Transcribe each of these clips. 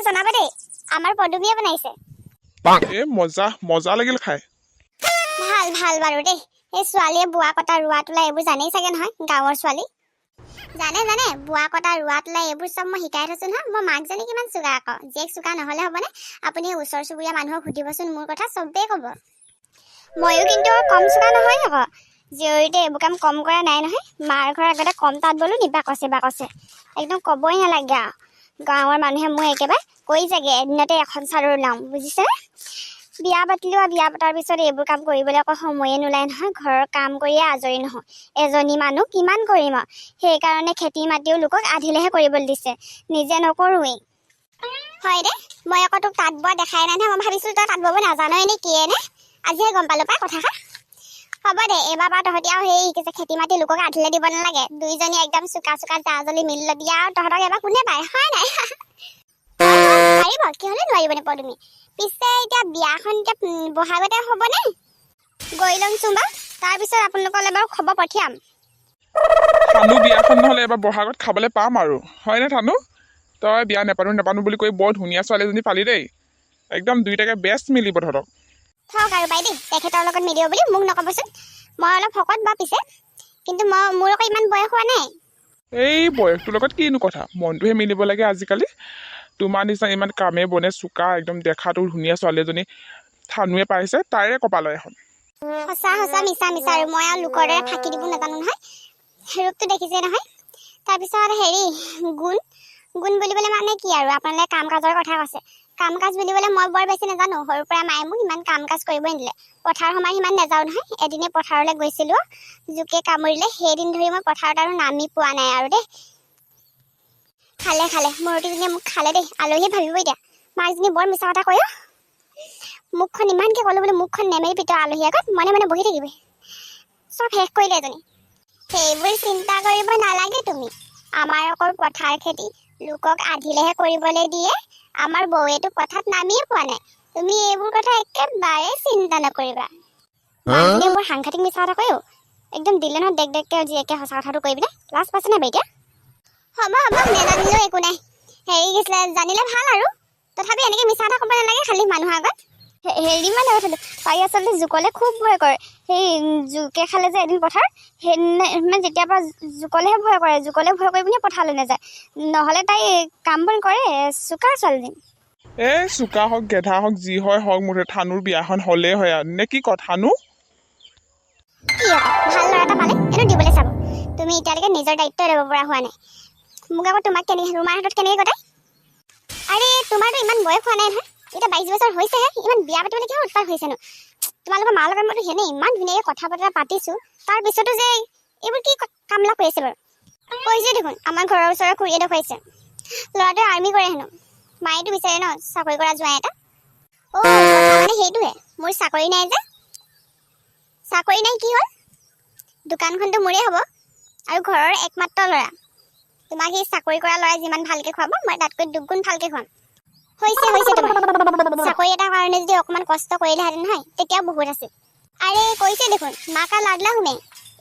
জনাব দেই আমাৰ পদুমিয়ে বনাইছে এ মজা মজা লাগিল খাই ভাল ভাল বাৰু দেই এই ছোৱালীয়ে বোৱা কটা ৰোৱা তোলা এইবোৰ জানেই চাগে নহয় গাঁৱৰ ছোৱালী জানে বোৱা কটা ৰোৱা তোলা এইবোৰ চব মই শিকাই থৈছো নহয় মই মাকজনী কিমান চোকা আকৌ জীয়েক চোকা নহ'লে হ'বনে আপুনি ওচৰ চুবুৰীয়া মানুহক সুধিবচোন মোৰ কথা চবেই ক'ব ময়ো কিন্তু কম চোকা নহয় আকৌ জীয়ৰীতে এইবোৰ কাম কম কৰা নাই নহয় মাৰ ঘৰৰ আগতে কম তাঁত বলো নি বাকচে একদম ক'বই নালাগে আৰু গাঁৱৰ মানুহে মই একেবাৰে কৈ যাগে এদিনতে এখন চাদৰ ওলাম বুজিছে বিয়া পাতিলো আৰু বিয়া পতাৰ পিছত এইবোৰ কাম কৰিবলৈ আকৌ সময়ে নোলায় নহয় ঘৰৰ কাম কৰিয়ে আজৰি নহয় এজনী মানুহ কিমান কৰিম আৰু সেইকাৰণে খেতি মাতিও লোকক আধিলেহে কৰিবলৈ দিছে নিজে নকৰোৱেই হয় দে মই আকৌ তোক তাঁত বোৱা দেখাই নাই নহয় মই ভাবিছিলোঁ তই তাঁত বব নাজানই নে কিয়ে নে আজিহে গম পালোঁ পাই কথাষাৰ হ'ব দে এইবাৰ পৰা তহঁতি আৰু সেই শিকিছে খেতি মাটি লোকক আধিলে দিব নালাগে দুইজনী একদম চোকা জা জলি মিলি ল'বি আৰু তহঁতক এবাৰ কোনে পায় হয় নাই পাৰিব কিহলে নোৱাৰিবনে পদুমি পিছে এতিয়া বিয়াখন এতিয়া বহাগতে হ'বনে গৈ লওঁচোন বা তাৰপিছত আপোনালোকলৈ বাৰু খবৰ পঠিয়াম থানু বিয়াখন নহ'লে এবাৰ বহাগত খাবলৈ পাম আৰু হয়নে থানু তই বিয়া নেপানো বুলি কৈ বৰ ধুনীয়া ছোৱালীজনী পালি দেই একদম দুইটাকে বেষ্ট মিলিব তহঁতক থওক আৰু বাই দেই তেখেতৰ লগত মিলিব বুলি মোক নক'বচোন মই অলপ শকত বা পিছে কিন্তু মোৰ আকৌ ইমান বয়স হোৱা নাই এই বয়সটোৰ লগত কিনো কথা মনটোহে মিলিব লাগে আজিকালি তোমাৰ নিচিনা ইমান কামে বনে চোকা একদম দেখাটো ধুনীয়া ছোৱালী এজনী থানুৱে পাইছে তাইৰে কপালৰ এখন সঁচা মিছা আৰু মই আৰু লোকৰ দৰে ফাঁকি দিব নাজানো নহয় ৰূপটো দেখিছে নহয় তাৰপিছত হেৰি গুণ বুলিবলৈ মানে কি আৰু আপোনালোকে কাম কাজৰ কথা কৈছে কাম কাজ বুলিবলৈ মই বৰ বেছি নাজানো সৰুৰ পৰা মায়ে মোক ইমান কাম কাজ কৰিবই নিদিলে পথাৰ সময় সিমান নাযাওঁ নহয় এদিনে পথাৰলৈ গৈছিলোঁ জোকে কামুৰিলে সেইদিন ধৰি মই পথাৰত আৰু নামি পোৱা নাই আৰু দেই খালে মূৰটিজনীয়ে মোক খালে দেই আলহীয়ে ভাবিব এতিয়া মাকজনী বৰ মিছা কথা কয় মুখখন ইমানকৈ ক'লোঁ বোলে মুখখন নেমেৰি পিতৰ আলহী আগত মনে বহি থাকিবি চব শেষ কৰিলে এজনী সেইবোৰ চিন্তা কৰিব নালাগে তুমি আমাৰ অকল পথাৰ খেতি লোকক আধিলেহে কৰিবলৈ দিয়ে আমাৰ বৌৱেতো পথাৰত নামিয়ে পোৱা নাই তুমি এইবোৰ কথা একেবাৰে চিন্তা নকৰিবা মাকজনীয়ে বৰ সাংঘাতিক মিছা কথা কয় একদম দিলে নহয় দেখ জীয়েকে সঁচা কথাটো কৈ পিনে লাজ পাইছে নাই এতিয়া হ'ব নেজানিলেও একো নাই হেৰি গৈছিলে জানিলে ভাল আৰু তথাপি এনেকৈ মিছা কথা ক'ব নালাগে খালি মানুহৰ আগত হেৰি মানে কথাটো তাই আচলতে জোকলে খুব ভয় কৰে সেই জোকে খালে যে এদিন পথাৰ সেইদিনা মানে যেতিয়াৰ পৰা জোকলেহে ভয় কৰে জোকলে ভয় কৰি পিনে পথাৰলৈ নাযায় নহ'লে তাই কাম বন কৰে চোকা ছোৱালীজনী এই চোকা হওক গেধা হওক যি হয় হওক মুঠতে থানুৰ বিয়াখন হ'লেই হয় আৰু নে কি কথানো কি ভাল ল'ৰা এটা পালে এইটো দিবলৈ চাব তুমি এতিয়ালৈকে নিজৰ দায়িত্ব ল'ব পৰা হোৱা নাই মোক আকৌ তোমাক কেনেকৈ তোমাৰ হাতত কেনেকৈ কটাই আৰে তোমাৰতো ইমান বয়স হোৱা নাই নহয় এতিয়া 22 বছৰ হৈছেহে ইমান বিয়া পাতিবলৈ কিয় উৎপাত হৈছেনো তোমালোকৰ মাৰ লগত মইতো সেনে ইমান ধুনীয়াকৈ কথা বতৰা পাতিছোঁ তাৰপিছতো যে এইবোৰ কি কামলা কৰি আছে বাৰু কৈছে দেখোন আমাৰ ঘৰৰ ওচৰৰ খুৰীয়ে দেখুৱাইছে ল'ৰাটোৱে আৰ্মি কৰে হেনো মায়েতো বিচাৰে ন চাকৰি কৰা জোৱাই এটা কথা মানে সেইটোহে মোৰ চাকৰি নাই যে চাকৰি নাই কি হ'ল দোকানখনতো মোৰে হ'ব আৰু ঘৰৰ একমাত্ৰ ল'ৰা তোমাক সেই চাকৰি কৰা ল'ৰাই যিমান ভালকৈ খুৱাব মই তাতকৈ দুগুণ ভালকৈ খুৱাম হৈছে তোমাৰ চাকৰি এটাৰ কাৰণে যদি অকণমান কষ্ট কৰিলেহেঁতেন নহয় তেতিয়াও বহুত আছিল আৰে কৈছে দেখোন মাক আৰু লাডলা শুনে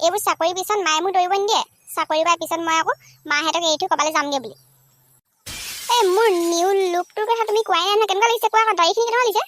এইবোৰ চাকৰিৰ পিছত মায়ে মোক দৌৰিব নিদিয়ে চাকৰি কৰাৰ পিছত মই আকৌ মাহঁতক এৰি থৈ ক'বালৈ যামগৈ বুলি এই মোৰ নিউ লুকটোৰ কথা তুমি কোৱাই নাই নহয় কেনেকুৱা লাগিছে কোৱা আকৌ দাড়িখিনি কেনেকুৱা লাগিছে